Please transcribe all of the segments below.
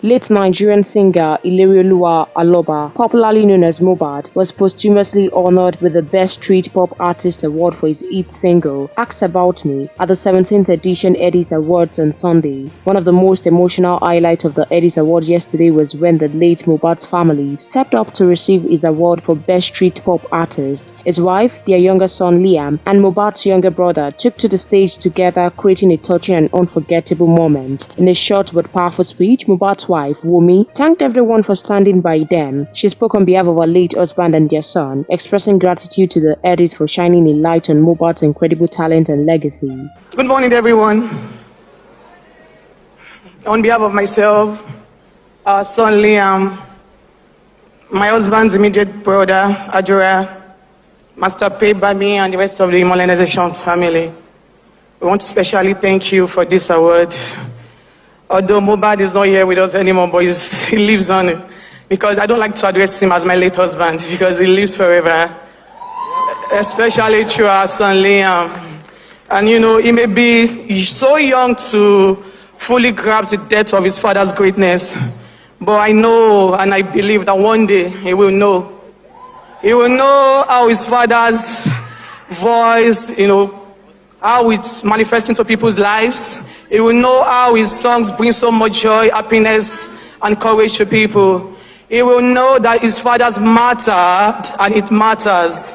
Late Nigerian singer Ilerioluwa Aloba, popularly known as Mohbad, was posthumously honored with the Best Street Pop Artist Award for his hit single, Ask About Me, at the 17th Edition Headies Awards on Sunday. One of the most emotional highlights of the Headies Award yesterday was when the late Mohbad's family stepped up to receive his award for Best Street Pop Artist. His wife, their younger son Liam, and Mohbad's younger brother took to the stage together, creating a touching and unforgettable moment. In a short but powerful speech, Mohbad's wife, Wumi, thanked everyone for standing by them. She spoke on behalf of her late husband and their son, expressing gratitude to the Headies for shining a light on Mohbad's incredible talent and legacy. Good morning, everyone. On behalf of myself, our son Liam, my husband's immediate brother, Adura, Master Pay Bami, and the rest of the Immunization family, we want to specially thank you for this award. Although Mohbad is not here with us anymore, but he lives on, because I don't like to address him as my late husband, because he lives forever, especially through our son Liam. And you know, he may be so young to fully grasp the depth of his father's greatness, but I know and I believe that one day he will know. He will know how his father's voice, how it's manifesting to people's lives. He will know how his songs bring so much joy, happiness, and courage to people. He will know that his fathers mattered, and it matters.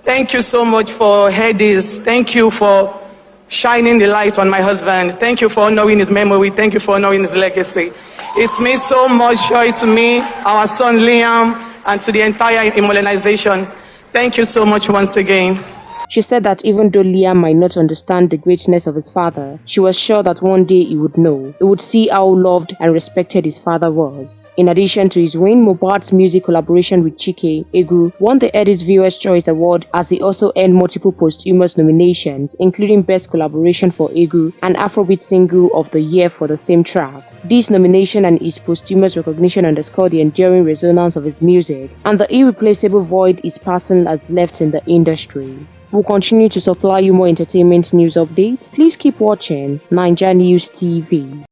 Thank you so much for Headies. Thank you for shining the light on my husband. Thank you for honoring his memory. Thank you for honoring his legacy. It means so much joy to me, our son Liam, and to the entire Immunization. Thank you so much once again. She said that even though Liam might not understand the greatness of his father, she was sure that one day he would know. He would see how loved and respected his father was. In addition to his win, Mohbad's music collaboration with Chike Egwu won the Headies Viewer's Choice Award, as he also earned multiple posthumous nominations, including Best Collaboration for Egwu and Afrobeat Single of the Year for the same track. This nomination and his posthumous recognition underscore the enduring resonance of his music and the irreplaceable void his passing has left in the industry. We'll continue to supply you more entertainment news updates. Please keep watching NaijaNews TV.